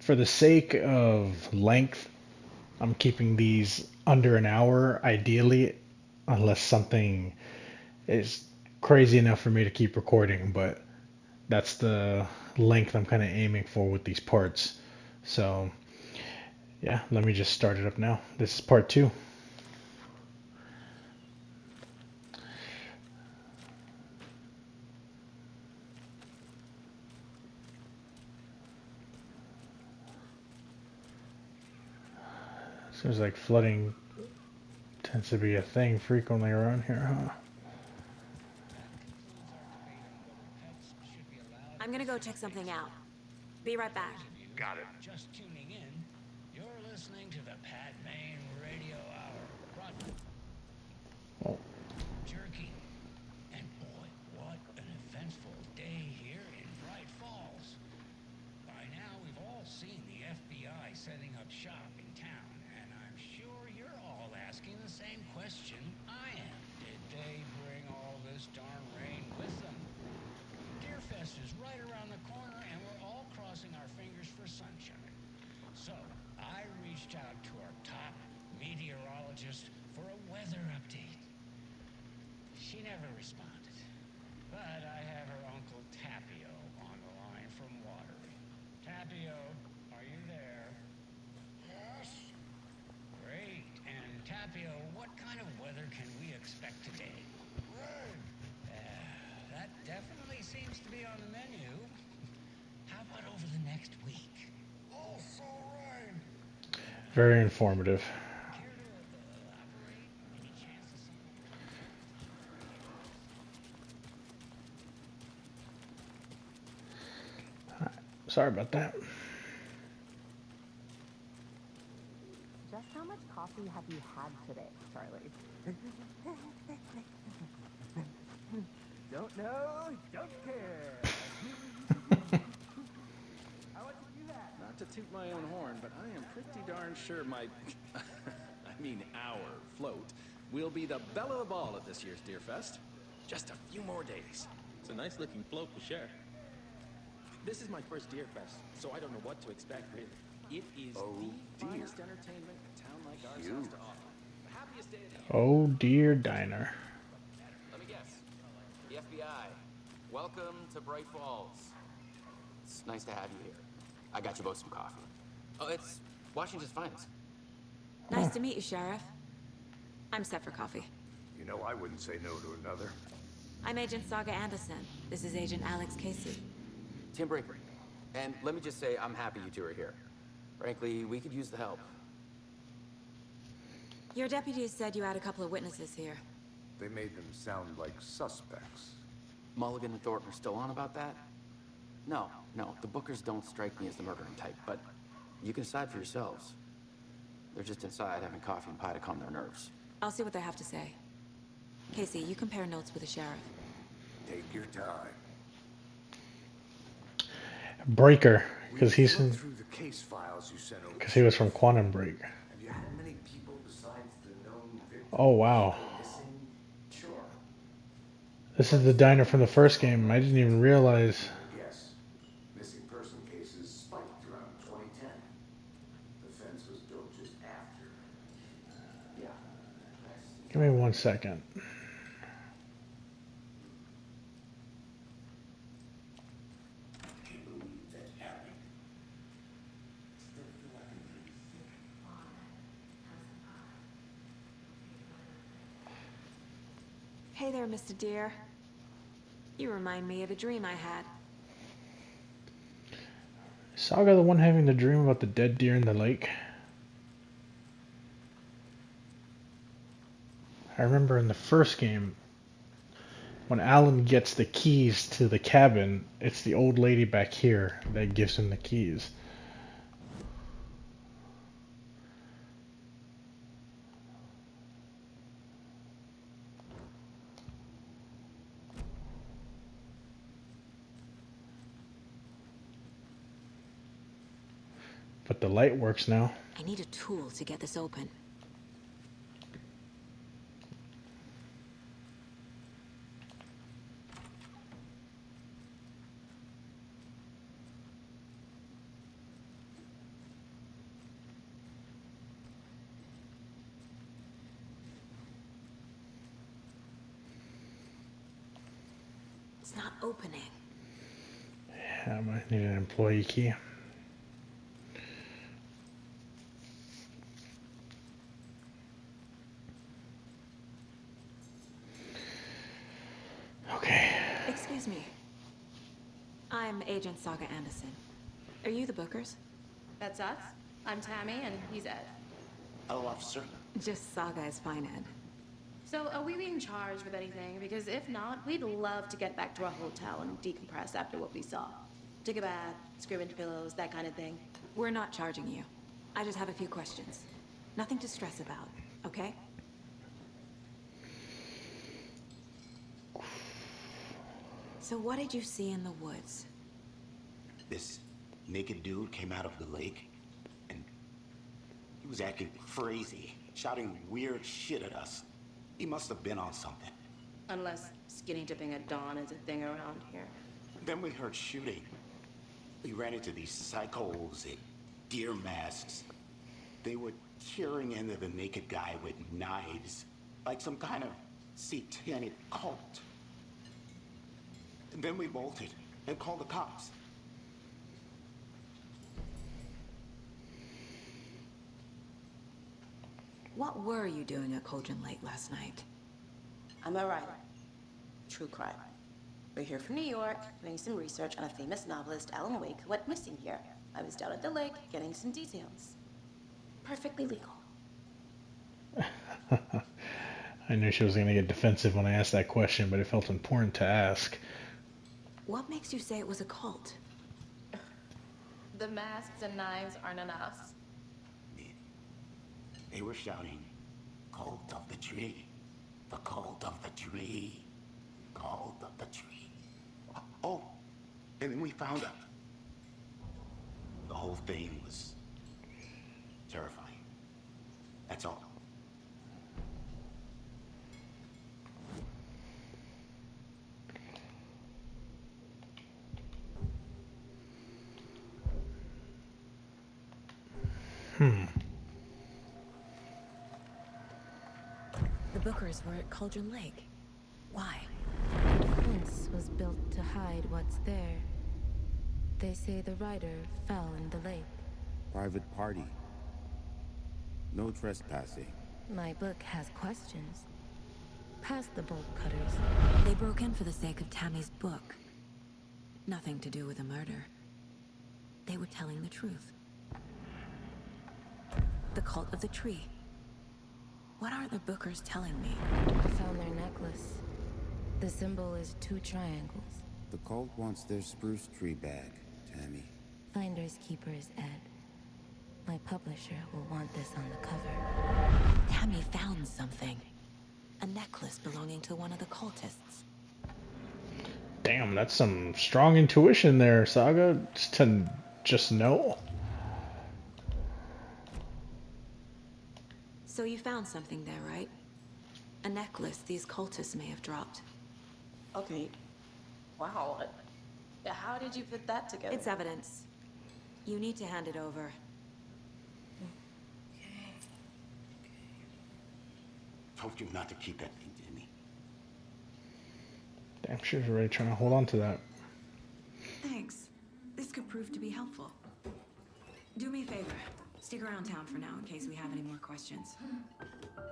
For the sake of length, I'm keeping these under an hour, ideally, unless something is crazy enough for me to keep recording, but that's the length I'm kind of aiming for with these parts. So, yeah, let me just start it up now. This is part two. Seems like flooding tends to be a thing frequently around here, huh? I'm gonna go check something out. Be right back. Got it. Just tuning in, you're listening to the Pat Main Radio Hour. Oh, Jerky. And boy, what an eventful day here in Bright Falls. By now, we've all seen the FBI setting up shop in town, and I'm sure you're all asking the same question I am. Did they bring all this darn rain with them? Deerfest is right around the corner, and we're all crossing our fingers for sunshine. So, I reached out to our top meteorologist for a weather update. She never responded, but I have her Uncle Tapio on the line from Watery. Tapio, are you there? Yes. Great. And Tapio, what kind of weather can we expect today? Rain. That definitely seems to be on the menu. How about over the next week? Also rain. very informative. Care to elaborate? Any chance of something? Sorry about that. Just how much coffee have you had today, Charlie? Don't know, don't care. How much did you have? Not to toot my own horn, but I am pretty darn sure my, I mean our float, will be the belle of the ball at this year's Deerfest. Just a few more days. It's a nice looking float to share. This is my first Deerfest, so I don't know what to expect really. It is the finest entertainment a town like ours has to offer. The happiest day of the year. Oh dear diner. Let me guess. The FBI. Welcome to Bright Falls. It's nice to have you here. I got you both some coffee. Oh, it's Washington's finest. Nice to meet you, Sheriff. I'm set for coffee. You know, I wouldn't say no to another. I'm Agent Saga Anderson. This is Agent Alex Casey. Tim Breaker. And let me just say, I'm happy you two are here. Frankly, we could use the help. Your deputies said you had a couple of witnesses here. They made them sound like suspects. Mulligan and Thornton are still on about that? No, the Bookers don't strike me as the murdering type, but you can decide for yourselves. They're just inside having coffee and pie to calm their nerves. I'll see what they have to say. Casey, you compare notes with the sheriff. Take your time. Breaker, because he's Look through the case files you sent over. because he was from Quantum Break. Have you had many people besides the known victims? Oh wow, Missing? Sure. this is the diner from the first game. I didn't even realize. Yes. Missing person cases spiked around 2010. The fence was built just after. Yeah. Give me 1 second. Can't believe that happened. Hey there, Mr. Deer. You remind me of a dream I had. Saga the one having the dream about the dead deer in the lake? I remember in the first game, when Alan gets the keys to the cabin, it's the old lady back here that gives him the keys. But the light works now. I need a tool to get this open. It's not opening. Yeah, I might need an employee key. Okay. Excuse me. I'm Agent Saga Anderson. Are you the Bookers? That's us. I'm Tammy, and he's Ed. Hello, officer. Just Saga is fine, Ed. So, are we being charged with anything? Because if not, we'd love to get back to our hotel and decompress after what we saw. Take a bath, scream into pillows, that kind of thing. We're not charging you. I just have a few questions. Nothing to stress about, okay? So what did you see in the woods? This naked dude came out of the lake, and he was acting crazy, shouting weird shit at us. He must have been on something. Unless skinny dipping at dawn is a thing around here. Then we heard shooting. We ran into these psychos in deer masks. They were tearing into the naked guy with knives, like some kind of satanic cult. And then we bolted and called the cops. What were you doing at Cauldron Lake last night? I'm a writer. True crime. We're here from New York, doing some research on a famous novelist, Alan Wake, who went missing here. I was down at the lake, getting some details. Perfectly legal. I knew she was going to get defensive when I asked that question, but it felt important to ask. What makes you say it was a cult? The masks and knives aren't enough. They were shouting, "Cult of the tree, the cult of the tree, cult of the tree." Oh, and then we found out. The whole thing was terrifying. That's all. The Bookers were at Cauldron Lake. Why? The fence was built to hide what's there. They say the writer fell in the lake. Private party. No trespassing. My book has questions. Past the bolt cutters. They broke in for the sake of Tammy's book. Nothing to do with a murder. They were telling the truth. The cult of the tree. What are the Bookers telling me? I found their necklace. The symbol is 2 triangles. The cult wants their spruce tree back, Tammy. Finders keepers, Ed. My publisher will want this on the cover. Tammy found something. A necklace belonging to one of the cultists. Damn, that's some strong intuition there, Saga. Just know. So you found something there, right? A necklace these cultists may have dropped. Okay. Wow. How did you put that together? It's evidence. You need to hand it over. Told you not to keep that thing, Jimmy. Damn, she was really trying to hold on to that. Thanks. This could prove to be helpful. Do me a favor. Stick around town for now in case we have any more questions.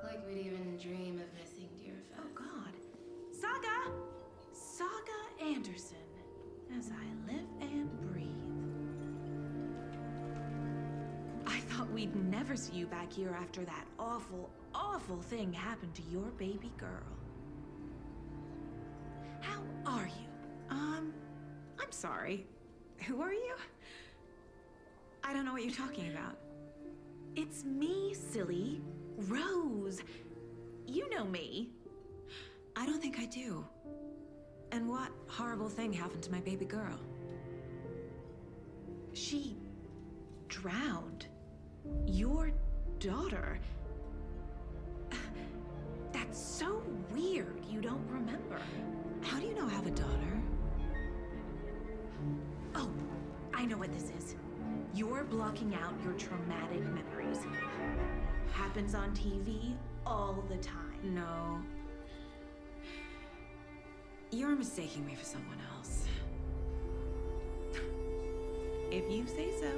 Like we'd even dream of missing Deerfest. Oh, God. Saga! Saga Anderson. As I live and breathe. I thought we'd never see you back here after that awful, awful thing happened to your baby girl. How are you? I'm sorry. Who are you? I don't know what you're talking about. It's me, silly. Rose. You know me. I don't think I do. And what horrible thing happened to my baby girl? She drowned. Your daughter. That's so weird you don't remember. How do you know I have a daughter? Oh, I know what this is. You're blocking out your traumatic memories. Happens on TV all the time. No. You're mistaking me for someone else. If you say so.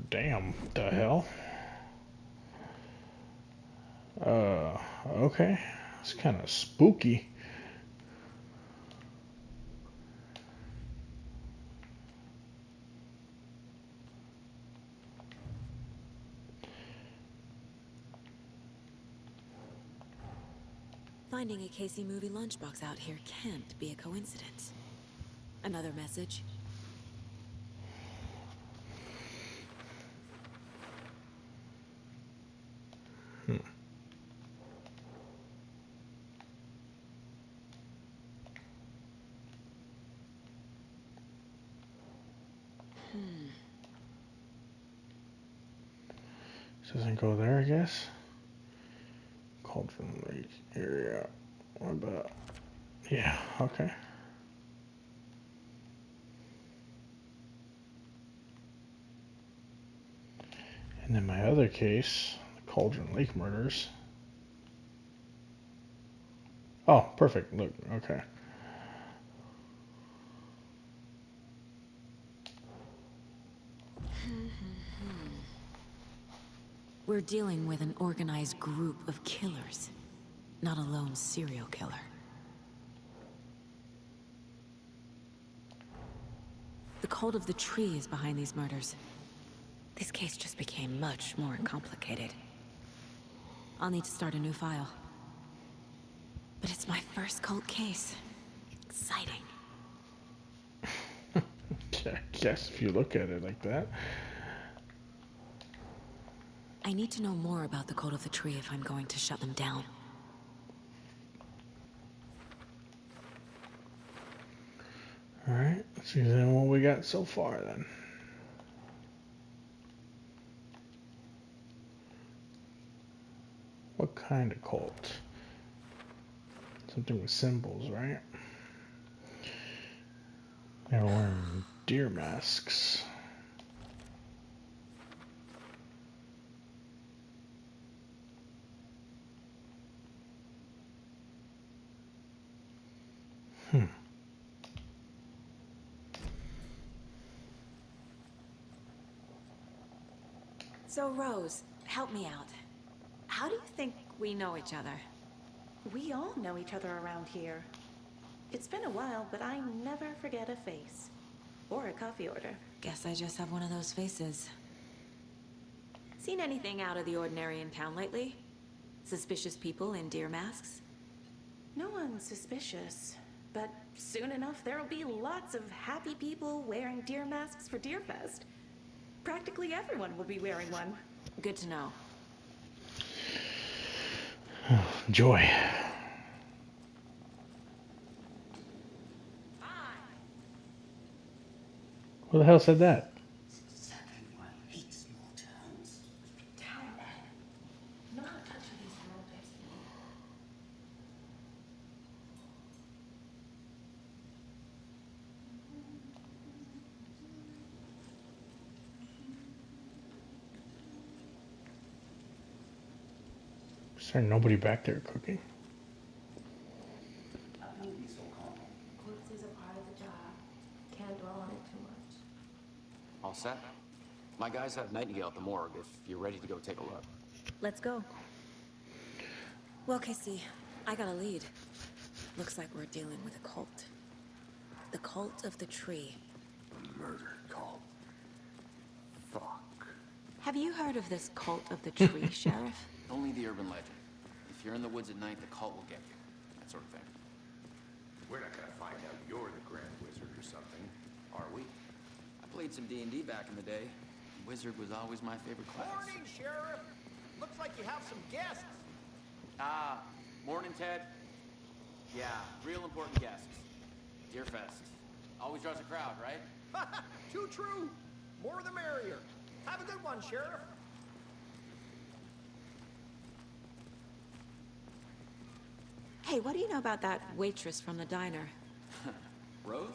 Damn, the hell? Okay. It's kind of spooky. Finding a Casey movie lunchbox out here can't be a coincidence. Another message? Doesn't go there, I guess. Cauldron Lake area. What about? Yeah, okay. And then my other case, the Cauldron Lake murders. Oh, perfect. Look, okay. We're dealing with an organized group of killers, not a lone serial killer. The cult of the tree is behind these murders. This case just became much more complicated. I'll need to start a new file. But it's my first cult case. Exciting. I guess if you look at it like that. I need to know more about the cult of the tree if I'm going to shut them down. Alright, let's see then what we got so far then. What kind of cult? Something with symbols, right? They're wearing deer masks. So, Rose, help me out. How do you think we know each other? We all know each other around here. It's been a while, but I never forget a face. Or a coffee order. Guess I just have one of those faces. Seen anything out of the ordinary in town lately? Suspicious people in deer masks? No one's suspicious. But soon enough, there'll be lots of happy people wearing deer masks for Deerfest. Practically everyone will be wearing one. Good to know. Joy. Who the hell said that? Is there nobody back there cooking? This is a part of the job. Can't dwell on it too much. All set? My guys have Nightingale at the morgue if you're ready to go take a look. Let's go. Well, Casey, I got a lead. Looks like we're dealing with a cult. The cult of the tree. A murder cult. Fuck. Have you heard of this cult of the tree, Sheriff? Only the urban legend. If you're in the woods at night, the cult will get you. That sort of thing. We're not gonna find out you're the Grand Wizard or something, are we? I played some D&D back in the day. Wizard was always my favorite class. Morning, Sheriff. Looks like you have some guests. Ah, morning, Ted. Yeah, real important guests. Deerfest. Always draws a crowd, right? Too true. More the merrier. Have a good one, Sheriff. Hey, what do you know about that waitress from the diner? Rose?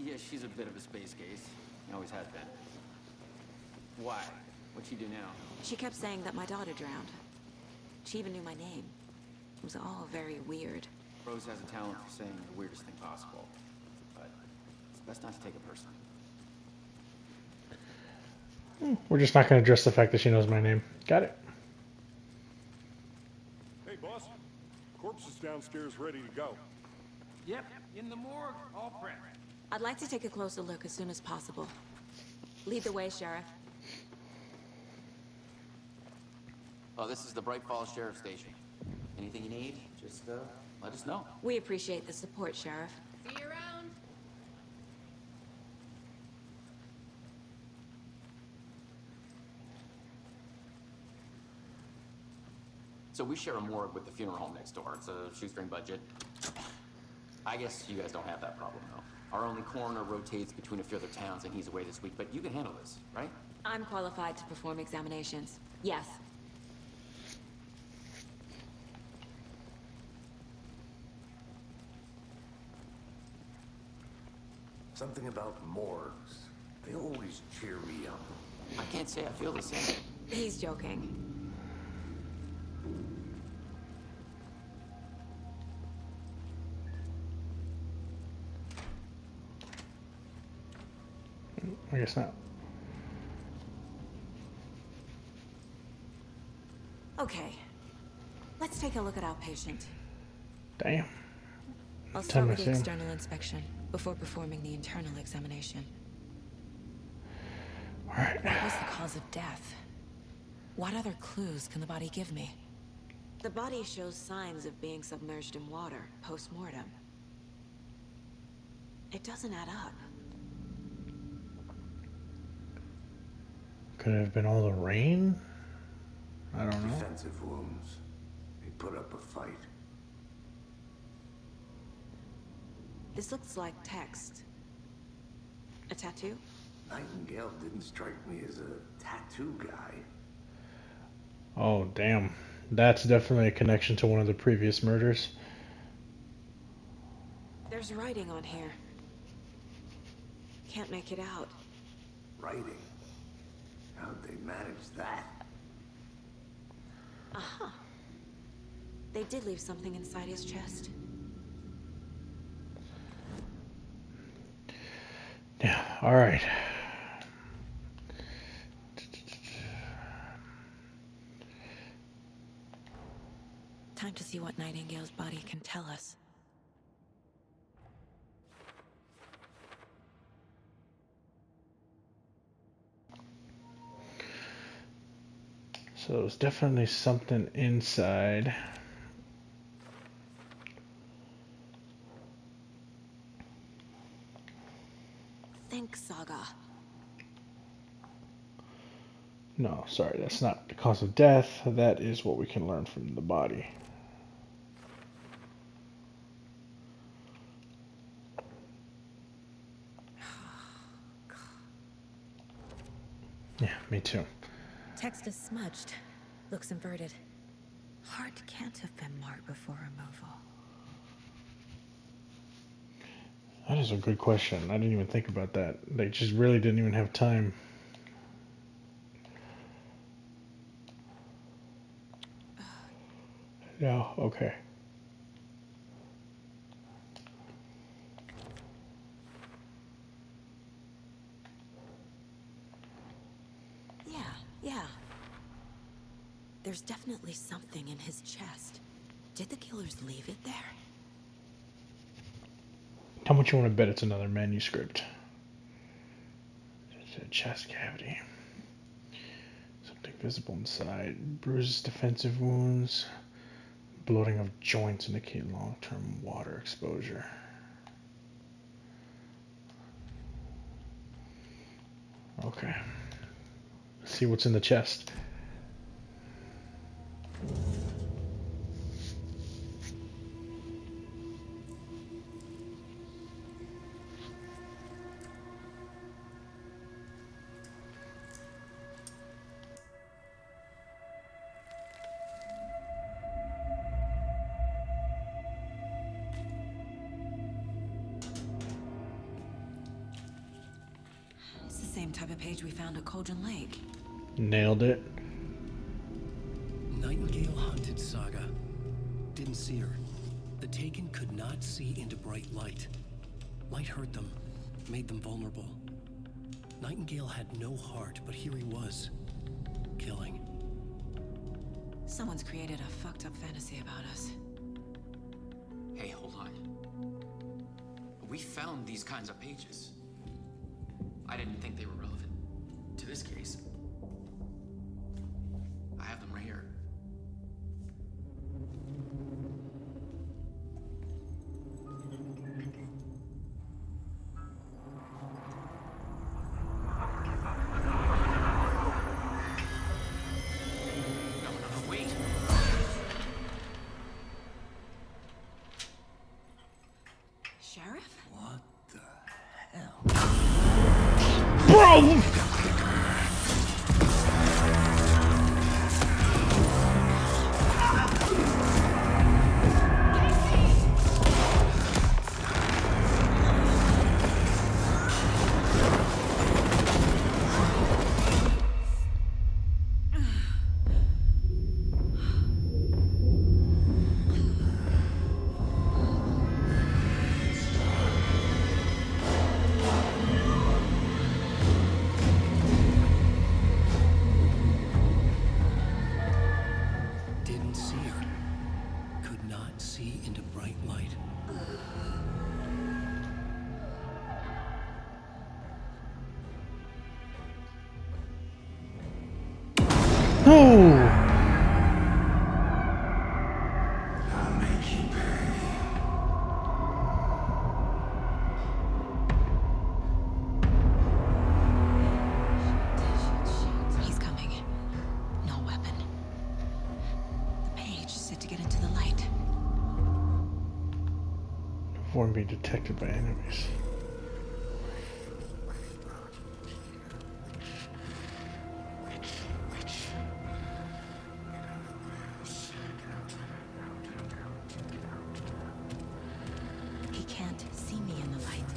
Yeah, she's a bit of a space case. Always has been. Why? What'd she do now? She kept saying that my daughter drowned. She even knew my name. It was all very weird. Rose has a talent for saying the weirdest thing possible. But it's best not to take it personally. We're just not going to address the fact that she knows my name. Got it. Hey, boss. Corpse is downstairs ready to go. Yep, in the morgue, all prepped. I'd like to take a closer look as soon as possible. Lead the way, Sheriff. Oh, this is the Bright Falls Sheriff Station. Anything you need, just let us know. We appreciate the support, Sheriff. See you around. So we share a morgue with the funeral home next door. It's a shoestring budget. I guess you guys don't have that problem, though. Our only coroner rotates between a few other towns, and he's away this week, but you can handle this, right? I'm qualified to perform examinations. Yes. Something about morgues. They always cheer me up. I can't say I feel the same. He's joking. I guess not. Okay. Let's take a look at our patient. Damn. I'll Time start to with the see him. external inspection before performing the internal examination. Alright. What was the cause of death? What other clues can the body give me? The body shows signs of being submerged in water post-mortem. It doesn't add up. Could it have been all the rain? I don't know. Defensive wounds. They put up a fight. This looks like text. A tattoo? Nightingale didn't strike me as a tattoo guy. Oh, damn. That's definitely a connection to one of the previous murders. There's writing on here. Can't make it out. Writing? How'd they manage that? Aha. They did leave something inside his chest. Yeah, alright. Time to see what Nightingale's body can tell us. So there's definitely something inside. Think, Saga. No, sorry, that's not the cause of death. That is what we can learn from the body. Yeah, me too. Text is smudged. Looks inverted. Heart can't have been marked before removal. That is a good question. I didn't even think about that. They just really didn't even have time. Yeah, okay. Yeah. There's definitely something in his chest. Did the killers leave it there? How much you want to bet it's another manuscript? It's a chest cavity. Something visible inside. Bruises, defensive wounds. Bloating of joints indicate long-term water exposure. Okay. Let's see what's in the chest. same type of page we found at Cauldron Lake. Nailed it. Nightingale hunted Saga. Didn't see her. The Taken could not see into bright light. Light hurt them, made them vulnerable. Nightingale had no heart, but here he was, killing. Someone's created a fucked up fantasy about us. Hey, hold on. We found these kinds of pages. I didn't think they were relevant to this case. I have them right here. No, wait. Sheriff? What the hell? Bro! Didn't see her. Could not see into bright light. No! He's coming. No weapon. The page set to get into the light. Won't be detected by enemies. He can't see me in the light.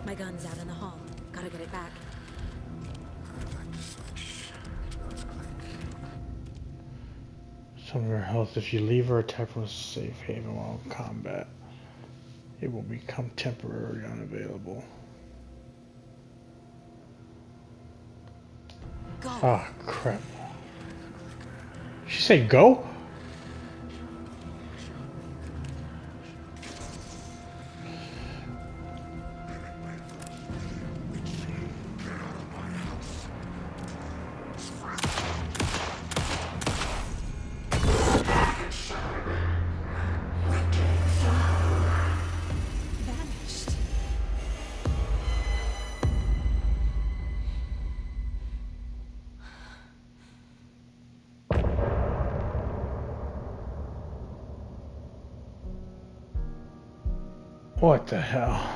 My gun's out in the hall. Gotta get it back. Some of her health. If you leave or attack from a safe haven while in combat, it will become temporarily unavailable. Go. Ah, crap. She said go? Vanished. What the hell?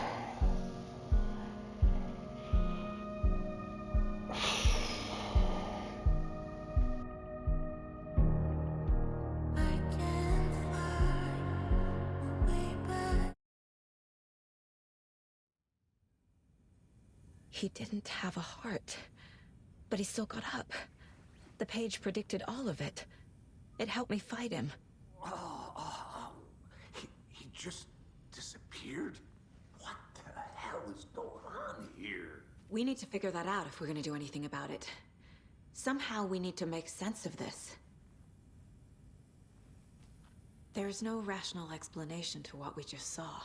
He didn't have a heart, but he still got up. The page predicted all of it. It helped me fight him. He just disappeared? What the hell is going on here? We need to figure that out if we're gonna do anything about it. Somehow we need to make sense of this. There's no rational explanation to what we just saw.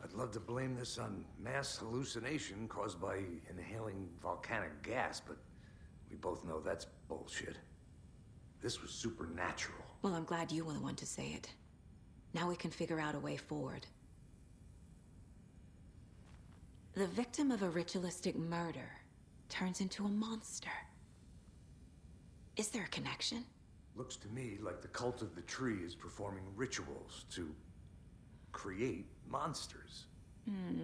I'd love to blame this on mass hallucination caused by inhaling volcanic gas, but we both know that's bullshit. This was supernatural. Well, I'm glad you were the one to say it. Now we can figure out a way forward. The victim of a ritualistic murder turns into a monster. Is there a connection? Looks to me like the cult of the tree is performing rituals to create monsters.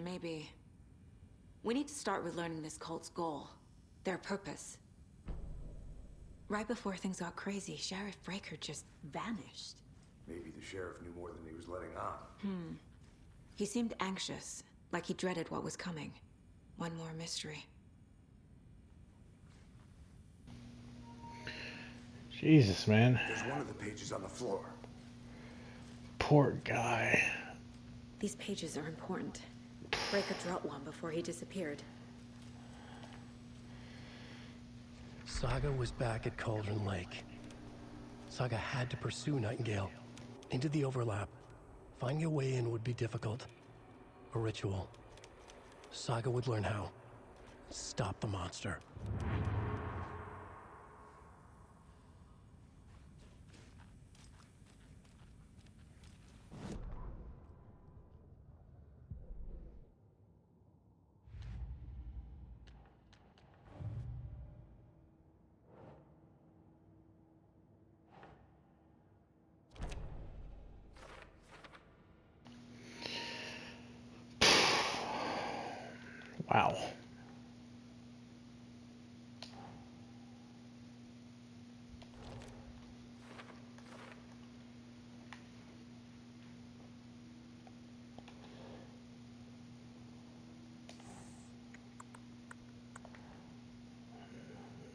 Maybe. We need to start with learning this cult's goal. Their purpose. Right before things got crazy, Sheriff Breaker just vanished. Maybe the sheriff knew more than he was letting on. He seemed anxious, Like he dreaded what was coming. One more mystery. Jesus, man. There's one of the pages on the floor. Poor guy. These pages are important. Breaker dropped one before he disappeared. Saga was back at Cauldron Lake. Saga had to pursue Nightingale into the overlap. Finding a way in would be difficult. A ritual. Saga would learn how. Stop the monster. Wow.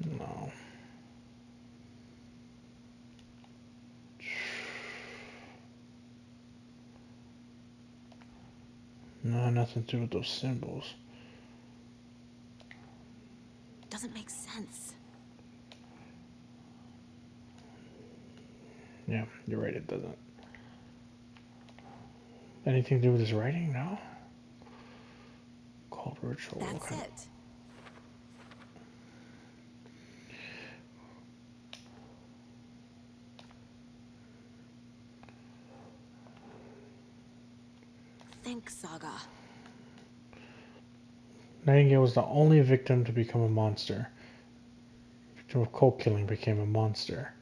No. No, nothing to do with those symbols. Doesn't make sense. Yeah, you're right, it doesn't. Anything to do with his writing? No? Called ritual. That's it. Think, Saga. Nightingale was the only victim to become a monster. Victim of cold killing became a monster.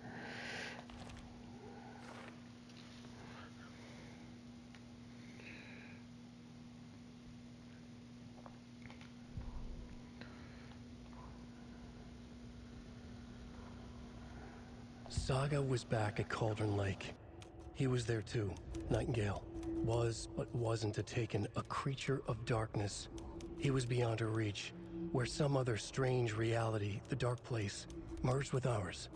Saga was back at Cauldron Lake. He was there too. Nightingale was, but wasn't a Taken, a creature of darkness. He was beyond her reach, where some other strange reality, the dark place, merged with ours.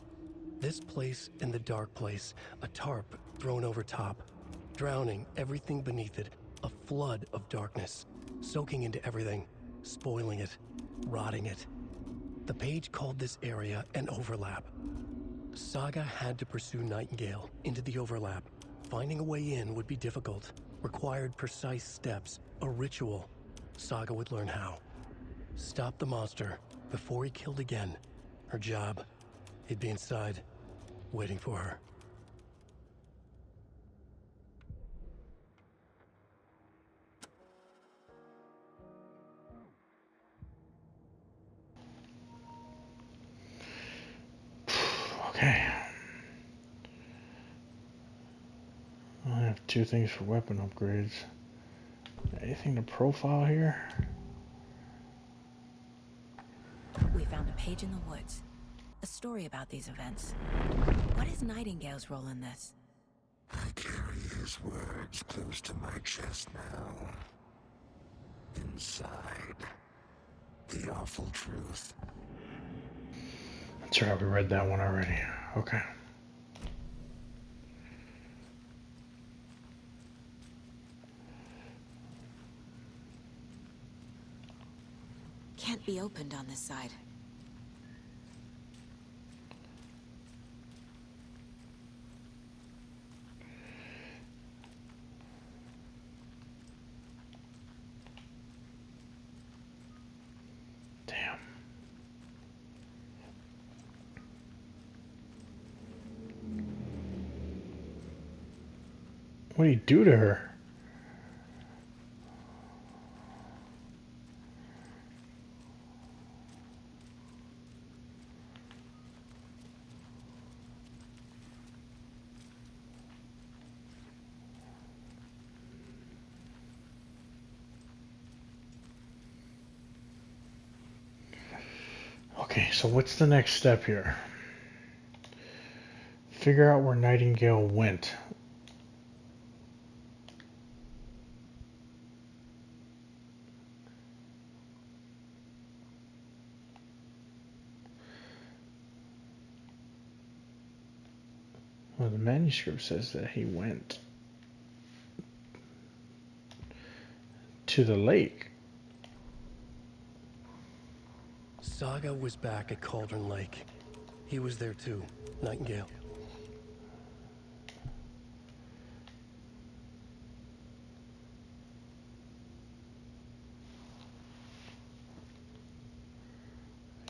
This place and the dark place, a tarp thrown over top, drowning everything beneath it, a flood of darkness, soaking into everything, spoiling it, rotting it. The page called this area an overlap. Saga had to pursue Nightingale into the overlap. Finding a way in would be difficult, required precise steps, a ritual. Saga would learn how. Stop the monster before he killed again. Her job. He'd be inside, waiting for her. Okay. I have 2 things for weapon upgrades. Anything to profile here? We found a page in the woods. A story about these events. What is Nightingale's role in this? I carry his words close to my chest now. Inside, the awful truth. That's right, we read that one already. Okay. Can't be opened on this side. Damn. What did he do to her? Okay, so what's the next step here? Figure out where Nightingale went. Well, the manuscript says that he went to the lake. Saga was back at Cauldron Lake. He was there too, Nightingale.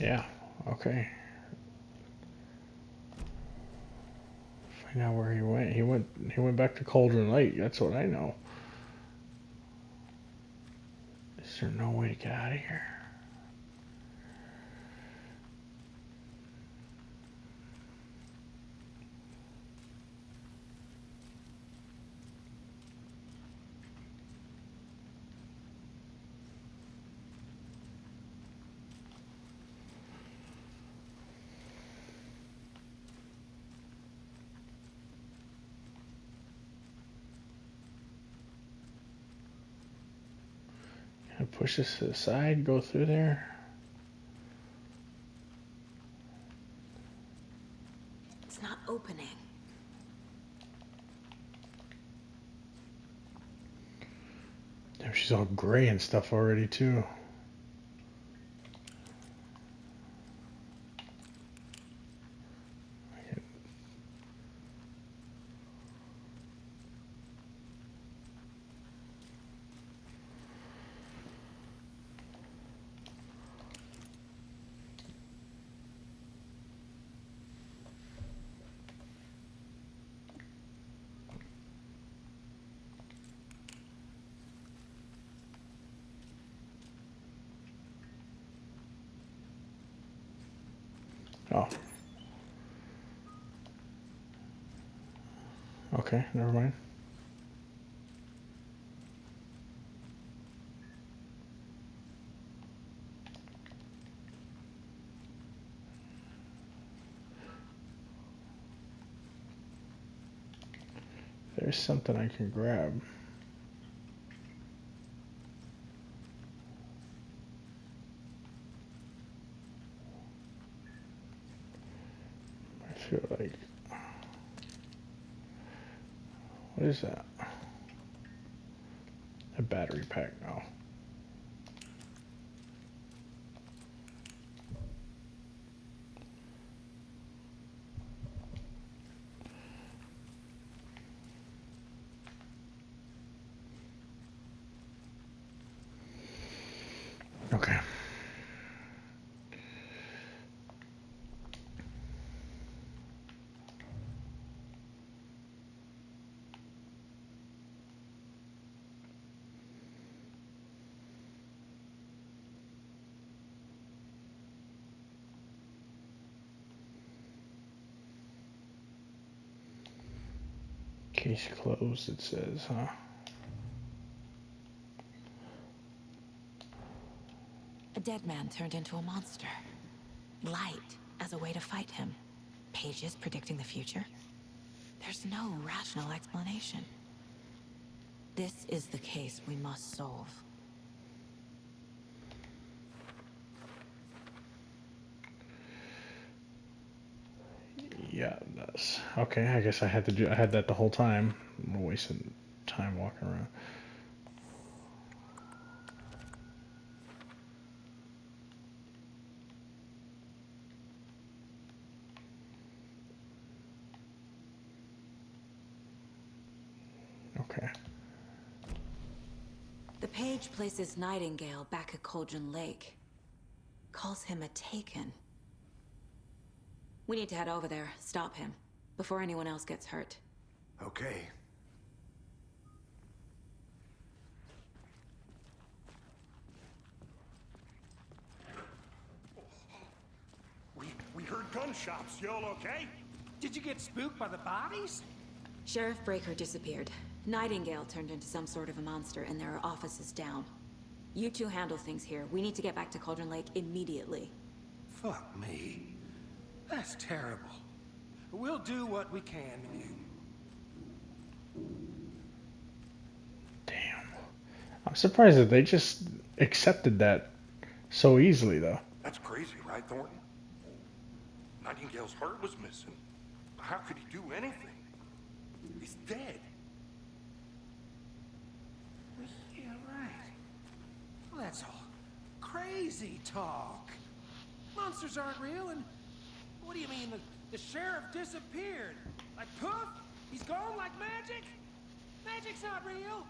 Yeah, okay. Find out where he went. He went back to Cauldron Lake, that's what I know. Is there no way to get out of here? Can I push this to the side, go through there? It's not opening. Damn, she's all gray and stuff already too. Oh. Okay, never mind. There's something I can grab. I feel like... What is that? A battery pack now. Okay. Case closed, it says, huh? A dead man turned into a monster. Light as a way to fight him. Pages predicting the future. There's no rational explanation. This is the case we must solve. Yeah, it does. Okay, I guess I had that the whole time. I'm wasting time walking around. Okay. The page places Nightingale back at Cauldron Lake. Calls him a Taken. We need to head over there, stop him, before anyone else gets hurt. Okay. We heard gunshots. Y'all okay? Did you get spooked by the bodies? Sheriff Breaker disappeared. Nightingale turned into some sort of a monster, and there are offices down. You two handle things here. We need to get back to Cauldron Lake immediately. Fuck me. That's terrible. We'll do what we can. Damn. I'm surprised that they just accepted that so easily, though. That's crazy, right, Thornton? Nightingale's heart was missing. How could he do anything? He's dead. Yeah, right. Well, that's all crazy talk. Monsters aren't real, and what do you mean the sheriff disappeared? Like poof? He's gone like magic? Magic's not real.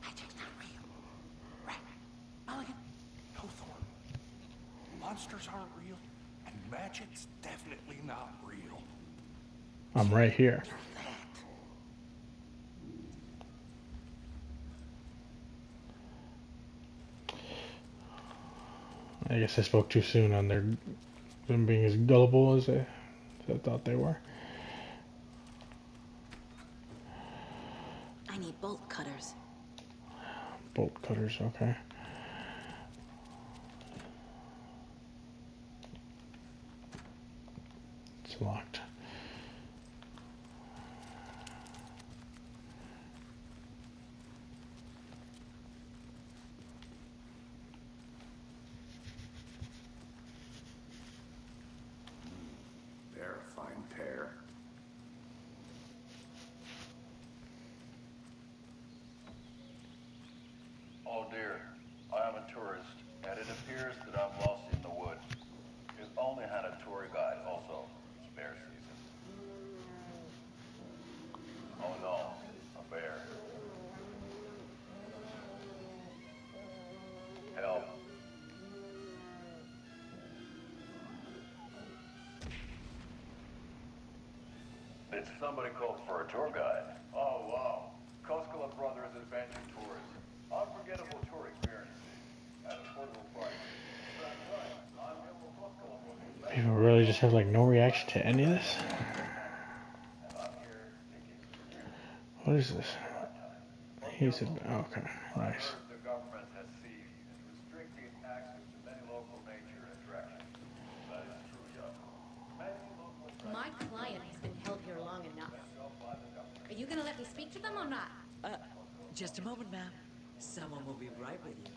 Magic's not real. Right. Mulligan? No, Thorne. Monsters aren't real, and magic's definitely not real. I'm right here. I guess I spoke too soon on them being as gullible as I thought they were. I need bolt cutters. Bolt cutters, okay. It's locked. They're a fine pair. Oh dear, I am a tourist, and it appears that I'm lost in the woods. We've only had a tour guide, also. It's bear season. Oh no, a bear. Help. Did somebody call for a tour guide? Oh wow. Koskela Brothers Adventure Tours. Unforgettable tour experiences at affordable price. People really just have like no reaction to any of this. What is this? He said, okay, nice. The government has seized and restricted access to many local nature attractions. That is true, young. My client has been held here long enough. Are you gonna let me speak to them or not? Just a moment, ma'am. Someone will be right with you.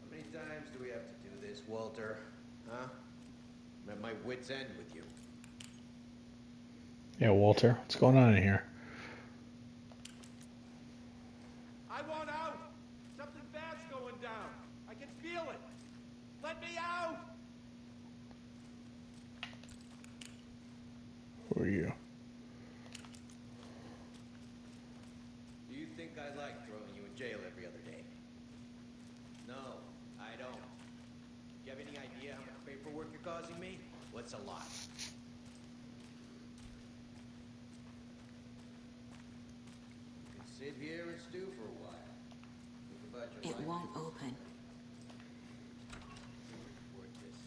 How many times do we have to do this, Walter? Huh? I'm at my wit's end with you. Yeah, Walter, what's going on in here? I want out! Something bad's going down. I can feel it. Let me out! Who are you? Do you think I like throwing you in jail every other day? No, I don't. Do you have any idea how much paperwork you're causing me? What's a lot? You can sit here and stew for a while. Think about your It life. won't open. Report this.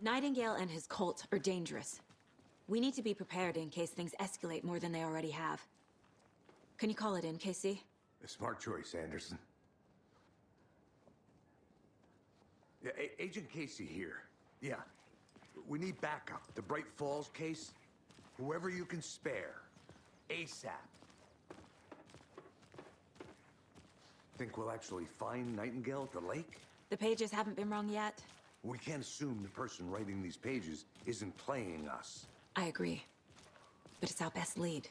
Nightingale and his cult are dangerous. We need to be prepared in case things escalate more than they already have. Can you call it in, KC? A smart choice, Anderson. Yeah, Agent Casey here. Yeah. We need backup. The Bright Falls case. Whoever you can spare. ASAP. Think we'll actually find Nightingale at the lake? The pages haven't been rung yet. We can't assume the person writing these pages isn't playing us. I agree. But it's our best lead.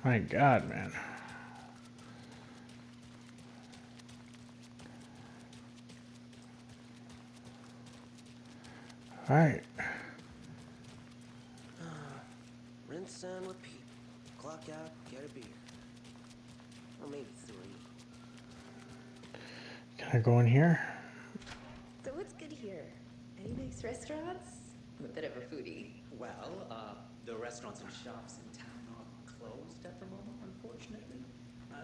My God, man. All right. Rinse and repeat. Clock out, get a beer. Or maybe 3. Can I go in here? So what's good here? Any nice restaurants? I'm a bit of a foodie. Well, the restaurants and shops in town are closed at the moment, unfortunately.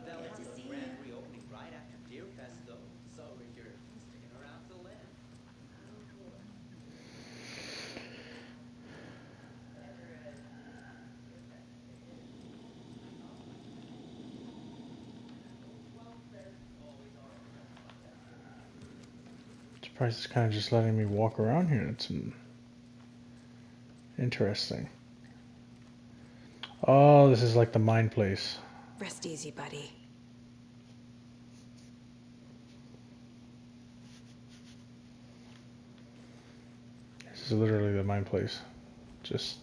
They'll Good have to a see grand ya. reopening right after Deer Fest, though. So if you're sticking around till then. Surprised it's kind of just letting me walk around here. It's interesting. Oh, this is like the mine place. Rest easy, buddy. This is literally the mine place. Just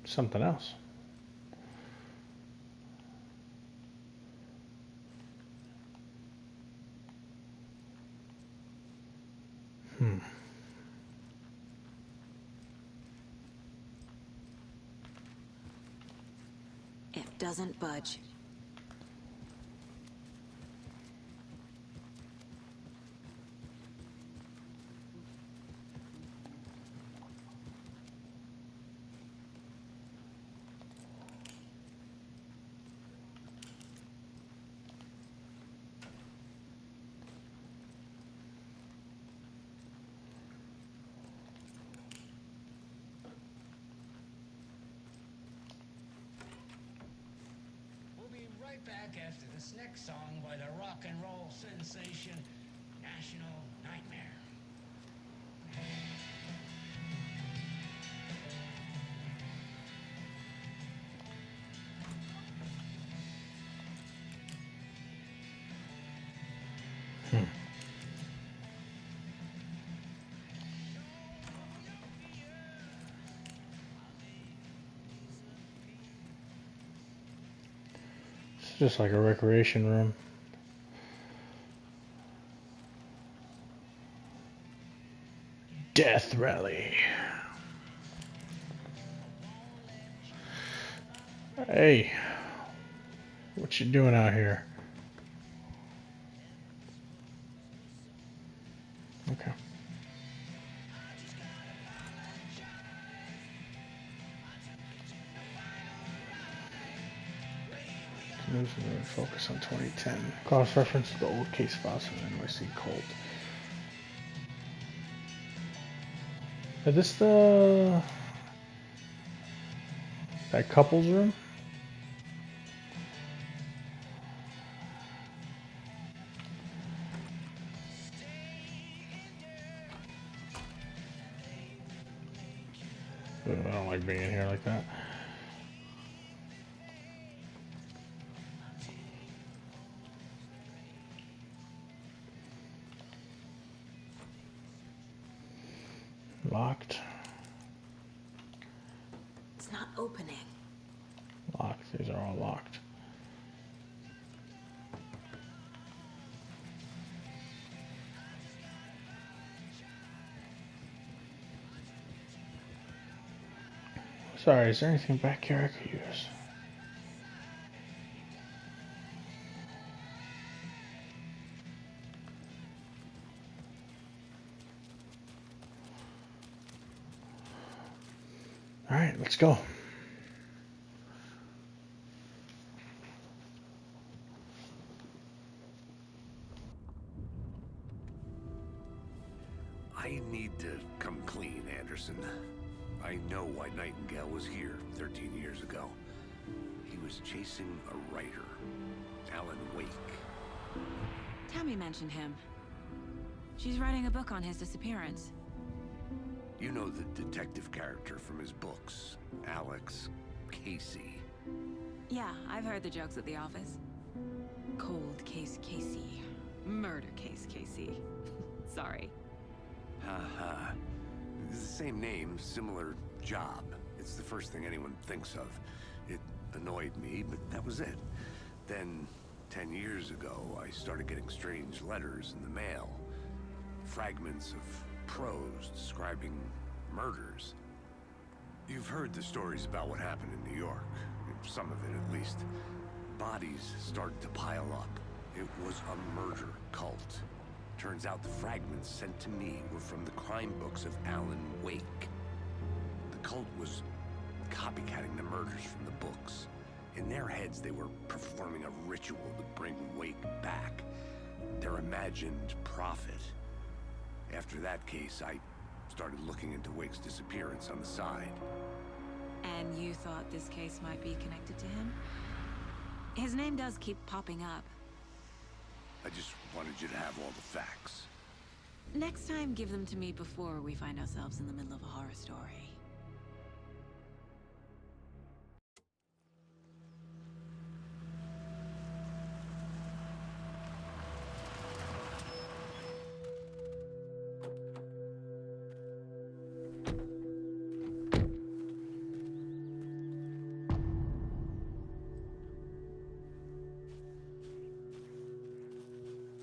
something else. It doesn't budge. We'll be right back after this next song by the rock and roll sensation, National Nightmare. It's just like a recreation room. Death Rally. Hey, what you doing out here? Okay. Focus on 2010. Cross-reference to the old case files from NYC Cold. Is this that couple's room? I don't like being in here like that. Locked. It's not opening. Locked. These are all locked. Sorry, is there anything back here I could use? All right, let's go. I need to come clean, Anderson. I know why Nightingale was here 13 years ago. He was chasing a writer, Alan Wake. Tammy mentioned him. She's writing a book on his disappearance. You know the detective character from his books, Alex Casey. Yeah, I've heard the jokes at the office. Cold case Casey. Murder case Casey. Sorry. Haha. It's the same name, similar job. It's the first thing anyone thinks of. It annoyed me, but that was it. Then, 10 years ago, I started getting strange letters in the mail. Fragments of prose describing murders. You've heard the stories about what happened in New York. Some of it, at least. Bodies started to pile up. It was a murder cult. Turns out the fragments sent to me were from the crime books of Alan Wake. The cult was copycatting the murders from the books. In their heads, they were performing a ritual to bring Wake back. Their imagined prophet. After that case, I started looking into Wake's disappearance on the side. And you thought this case might be connected to him? His name does keep popping up. I just wanted you to have all the facts. Next time, give them to me before we find ourselves in the middle of a horror story.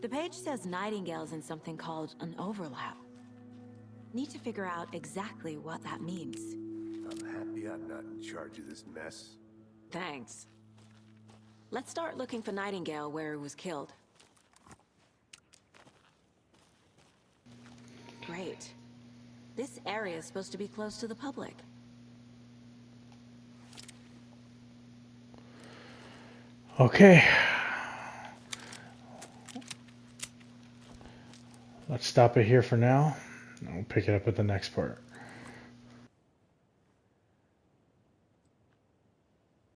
The page says Nightingale's in something called an overlap. Need to figure out exactly what that means. I'm happy I'm not in charge of this mess. Thanks. Let's start looking for Nightingale where he was killed. Great. This area is supposed to be close to the public. Okay. Let's stop it here for now. We'll pick it up at the next part.